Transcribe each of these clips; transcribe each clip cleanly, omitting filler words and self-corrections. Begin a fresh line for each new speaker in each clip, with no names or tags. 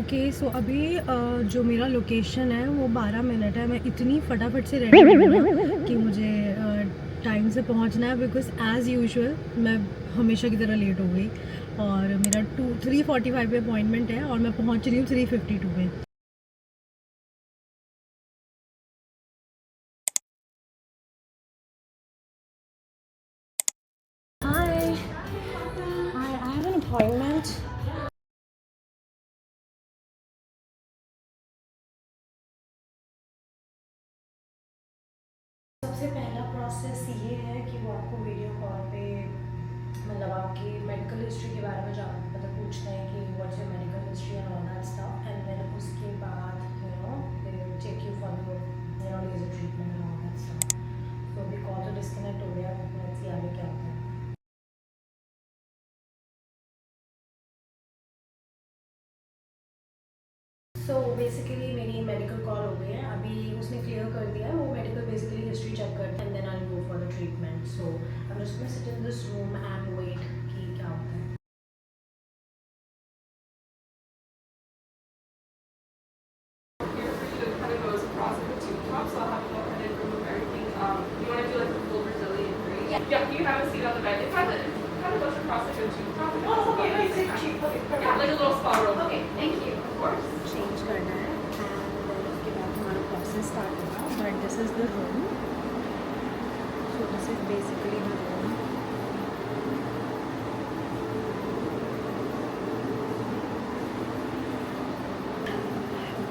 Okay so अभी जो मेरा लोकेशन है वो 12 मिनट है। मैं इतनी फटाफट से रेडी हूँ ना कि मुझे टाइम से पहुँचना है, बिकॉज एज़ यूजुअल मैं हमेशा की तरह लेट हो गई और मेरा 3:45 पे अपॉइंटमेंट है और मैं पहुँच रही हूँ 3:52 पे। हाय हाय, आई हैव एन अपॉइंटमेंट। सबसे पहला प्रोसेस ये है कि वो आपको वीडियो कॉल पे मतलब आपकी मेडिकल हिस्ट्री के बारे में मतलब पूछते हैं कि what's your medical history and all that stuff, and then उसके बाद they will take you for your laser treatment and all that stuff. तो अभी कॉल तो डिस्कनेक्ट हो गया, लेट्स सी आगे क्या होता है। सो बेसिकली मेरी मेडिकल कॉल हो गई है, अभी उसने क्लियर कर दिया है, वो मेडिकल बेसिकली हिस्ट्री चेक करते हैं and then I will go for the treatment. So I am just going to sit in this room and wait कि क्या होता है।
Yeah, you have a seat on the bed. It kind of goes across like a tube top. Oh, okay, that's it. Okay, yeah, like a little spa room. Okay, thank you. Of course.
Change करना है and उसके बाद हमारा process start होगा। But this is the room, so this is basically the room.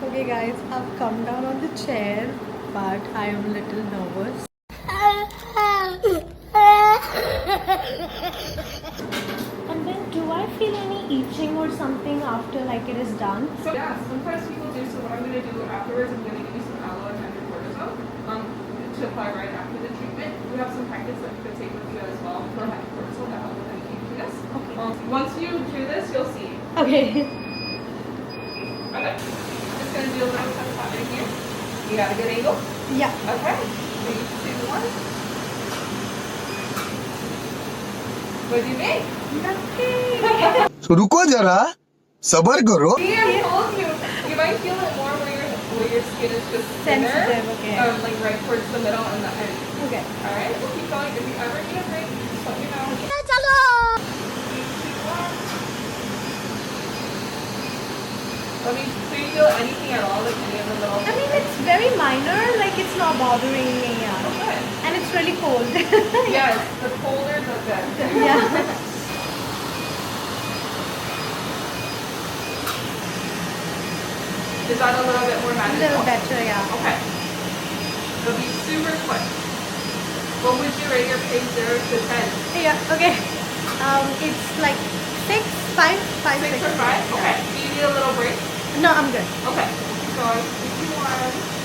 Okay guys, I've come down on the chair but I am a little nervous. And then do I feel any itching or something after like it is done?
So yeah, sometimes people do. So what I'm going to do afterwards, I'm going to give you some aloe and hydrocortisone to apply right after the treatment. We have some packets that you can take with you as well for hydrocortisone to help with any itchiness.
Okay.
Once you do this, you'll see.
Okay.
Okay. I'm just going to do a little touch tapping here. You got a good angle?
Yeah.
Okay. 3, 2, 1. What do you think?
Nothing.
तो रुको जरा, सबर करो।
See, I told you. You might feel it more where your skin is just thinner.
Sensitive, okay.
Like right towards the middle and the end.
Okay.
Alright, we'll keep going. If you ever need a break, just let me know.
Chalo.
3, 2, 1. Let me, do you feel anything at all? Like any of the little...
I mean, it's very minor, like it's not bothering me, yeah.
Okay.
And it's really cold.
Yes, the colder the better.
Yeah.
Is that a little bit more
A
manageable?
little better, yeah.
Okay. It'll be super quick. What would you rate your pace 0 to 10?
Yeah, okay. It's like 6, 5, 5,
6
6.
or 5? Okay. Do you need a little break?
No, I'm good.
Okay. Keep going. 3, 2, 1.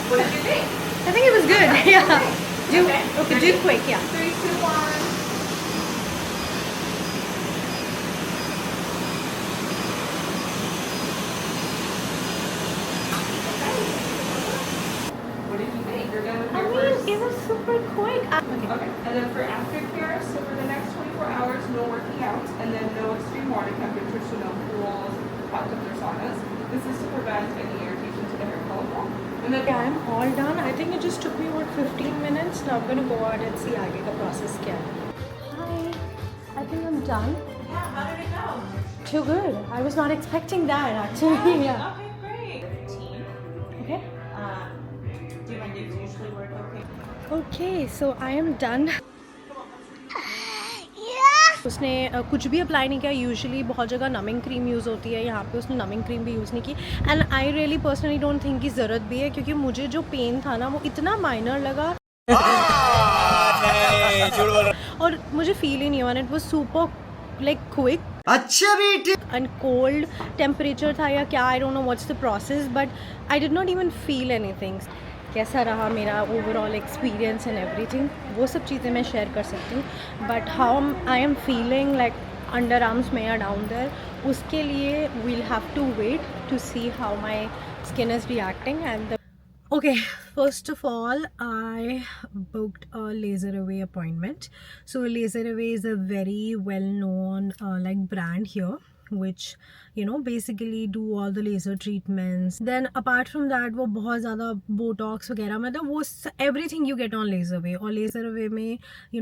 What did you think?
I think it was good. Yeah. Do
Okay.
do quick, yeah.
3, 2, 1. What did you think? You're done with
I
your
mean,
first...
it was super quick. Okay.
Okay. And then for aftercare, so for the next 24 hours, no working out, and then no extreme water temperatures, so no pools, hot tubs, or saunas. This is to prevent any irritation to the hair follicle. And then
Yeah, I'm all done. I think it just took me what 15 minutes. Now I'm gonna go out and see आगे का process क्या है. Hi, I think I'm done.
yeah, how did it go?
Too good. I was not expecting that actually. Yeah.
Okay, great.
Okay.
Do you mind if usually work okay?
Okay, so I am done. उसने कुछ भी apply नहीं किया। Usually बहुत जगह numbing cream use होती है, यहाँ पे उसने नमिंग क्रीम भी यूज़ नहीं की। And I really personally don't think की ज़रूरत भी है, क्योंकि मुझे जो पेन था ना वो इतना माइनर लगा और मुझे फील ही नहीं हुआ। It was super like quick.
अच्छा बेटे।
एंड कोल्ड टेम्परेचर था या क्या, I don't know what's the process, but I did not even feel anything. कैसा रहा मेरा ओवरऑल एक्सपीरियंस एंड एवरीथिंग, वो सब चीज़ें मैं शेयर कर सकती हूँ। But how I am feeling like underarms में या डाउन देयर, उसके लिए we'll have to wait to see how my skin is reacting. And Okay, first of all, I booked a Laser Away appointment. So Laser Away is a very well-known like brand here, which basically do all the laser treatments. Then apart from that, वो बहुत ज़्यादा botox वगैरह, मतलब वो everything you get on Laser Away. और Laser Away में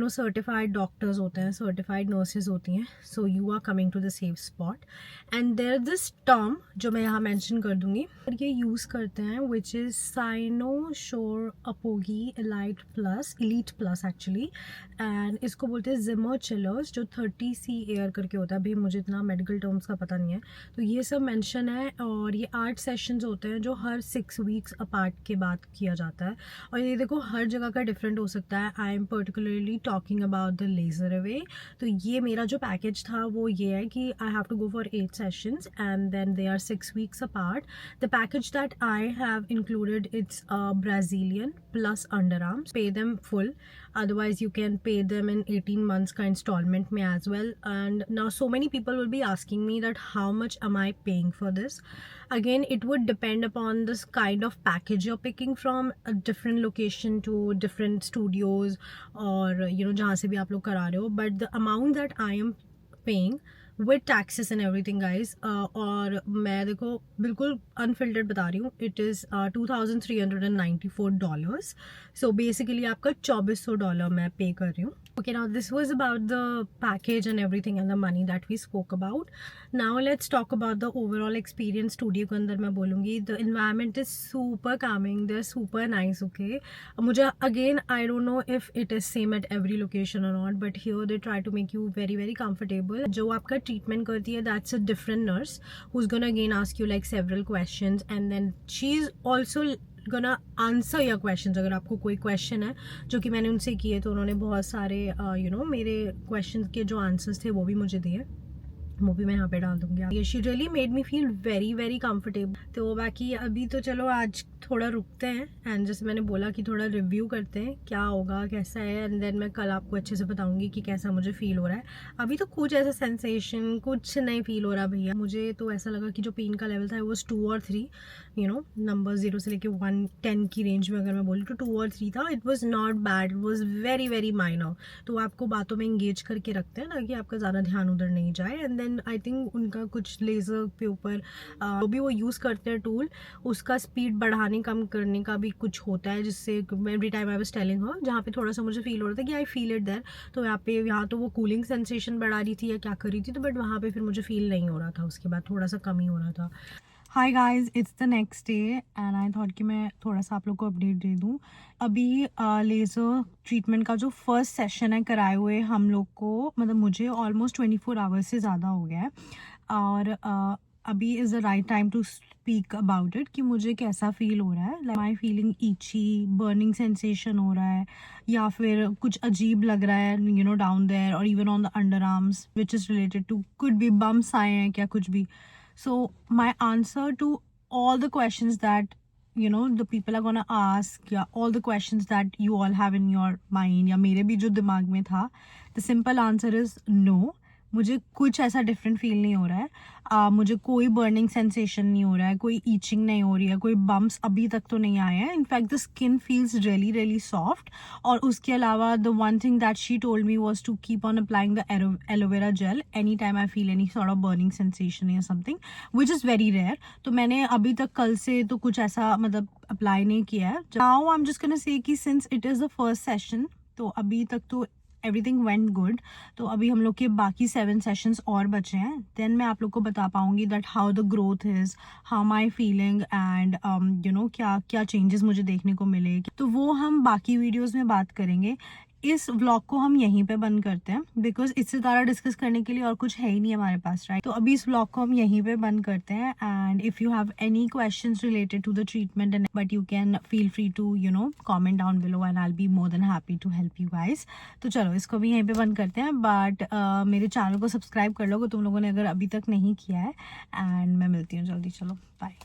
certified doctors होते हैं, certified nurses होती हैं. So you are coming to the safe spot. And there this term जो मैं यहाँ mention कर दूँगी, ये use करते हैं, which is Cynosure Apogy Elite Plus actually. And इसको बोलते हैं Zimmer Chillers, जो 30C air करके होता है. अभी मुझे इतना मेडिकल टर्म्स का पता नहीं है, तो ये सब मेंशन है. और ये 8 सेशंस होते हैं जो हर 6 वीक्स अपार्ट के बाद किया जाता है. और ये देखो हर जगह का डिफरेंट हो सकता है. I am particularly talking about the laser away. तो ये मेरा जो पैकेज था वो ये है कि I have to go for 8 sessions and then they are 6 weeks apart. The package that I have included, it's Brazilian plus underarms. Pay them full, otherwise you can pay them in 18 months का installment में as well. And now so many people will be asking me that how much am I paying for this. Again, it would depend upon this kind of package you're picking from, a different location to different studios, और जहाँ से भी आप लोग करा रहे हो. But the amount that I am paying with taxes and everything guys, और मैं देखो बिल्कुल अनफिल्टर्ड बता रही हूँ, इट इज़ $2,394. सो बेसिकली आपका $2,400 मैं पे कर रही हूँ. Okay, now this was about the package and everything and the money that we spoke about. Now let's talk about the overall experience. Studio के अंदर मैं बोलूँगी the environment is super calming, they're super nice. Okay, मुझे again I don't know if it is same at every location or not, but here they try to make you very very comfortable. जो आपका treatment करती है, that's a different nurse who's gonna again ask you like several questions, and then she's also gonna answer your questions. अगर आपको कोई question है, जो कि मैंने उनसे किए, तो उन्होंने बहुत सारे मेरे क्वेश्चन के जो आंसर्स थे वो भी मुझे दिए, वो भी मैं यहाँ पे डाल दूँगी. ये she really made me feel very very comfortable. तो बाकी अभी तो चलो आज थोड़ा रुकते हैं, एंड जैसे मैंने बोला कि थोड़ा रिव्यू करते हैं क्या होगा कैसा है, एंड देन मैं कल आपको अच्छे से बताऊंगी कि कैसा मुझे फील हो रहा है. अभी तो कुछ ऐसा सेंसेशन कुछ नहीं फील हो रहा भैया. मुझे तो ऐसा लगा कि जो पेन का लेवल था वो 2 और 3, नंबर 0 से लेके 1-10 की रेंज में अगर मैं बोलूँ तो 2 और 3 था. It was not bad, it was very very minor. तो आपको बातों में इंगेज करके रखते हैं ना कि आपका ज़्यादा ध्यान उधर नहीं जाए. एंड देन आई थिंक उनका कुछ लेज़र के ऊपर जो भी वो यूज़ करते हैं टूल, उसका स्पीड बढ़ाने कम करने का भी कुछ होता है, जिससे every time I was telling her, जहाँ पे थोड़ा सा मुझे फील हो रहा था कि आई फील इट देयर, तो यहाँ तो वो कूलिंग सेंसेशन बढ़ा रही थी या क्या कर रही थी, तो बट वहाँ पे फिर मुझे फील नहीं हो रहा था. उसके बाद थोड़ा सा कम ही हो रहा था. Hi guys, it's the next day and I thought कि मैं थोड़ा सा आप लोग को अपडेट दे दूँ. अभी लेज़र ट्रीटमेंट का जो फर्स्ट सेशन है कराए हुए हम लोग को, मतलब मुझे ऑलमोस्ट 24 आवर्स से ज़्यादा हो गया है. और अभी is the right time to speak about it कि मुझे कैसा फील हो रहा है. Like my feeling itchy, burning sensation हो रहा है, या फिर कुछ अजीब लग रहा है डाउन देयर, और even on the underarms which is related to could be bums आए हैं क्या कुछ भी. So my answer to all the questions that the people are gonna ask, या all the questions that you all have in your mind, या मेरे भी जो दिमाग में था, the simple answer is no. मुझे कुछ ऐसा डिफरेंट फील नहीं हो रहा है. मुझे कोई बर्निंग सेंसेशन नहीं हो रहा है, कोई ईचिंग नहीं हो रही है, कोई बम्प्स अभी तक तो नहीं आए हैं. In fact the skin feels really really soft. और उसके अलावा the one thing that she told me was to keep on applying the aloe vera gel any time I feel any sort of burning sensation या something, which is very rare. तो मैंने अभी तक कल से तो कुछ ऐसा मतलब अप्लाई नहीं किया है. Now I am just gonna say कि since it is the first session, तो अभी तक तो एवरीथिंग वेंट गुड. तो अभी हम लोग के बाकी 7 सेशंस और बचे हैं. देन मैं आप लोग को बता पाऊंगी that how the growth is, how my feeling, and क्या क्या चेंजेस मुझे देखने को मिले. तो वो हम बाकी वीडियोज़ में बात करेंगे. इस व्लॉग को हम यहीं पे बंद करते हैं, बिकॉज इससे ज़्यादा डिस्कस करने के लिए और कुछ है ही नहीं हमारे पास, राइट. तो अभी इस व्लॉग को हम यहीं पे बंद करते हैं. And if you have any questions related to the treatment and but you can feel free to comment down below and I will be more than happy to help you guys. तो चलो इसको भी यहीं पे बंद करते हैं. But मेरे चैनल को सब्सक्राइब कर लो तुम लोगों ने अगर अभी तक नहीं किया है. एंड मैं मिलती हूँ जल्दी. चलो बाय.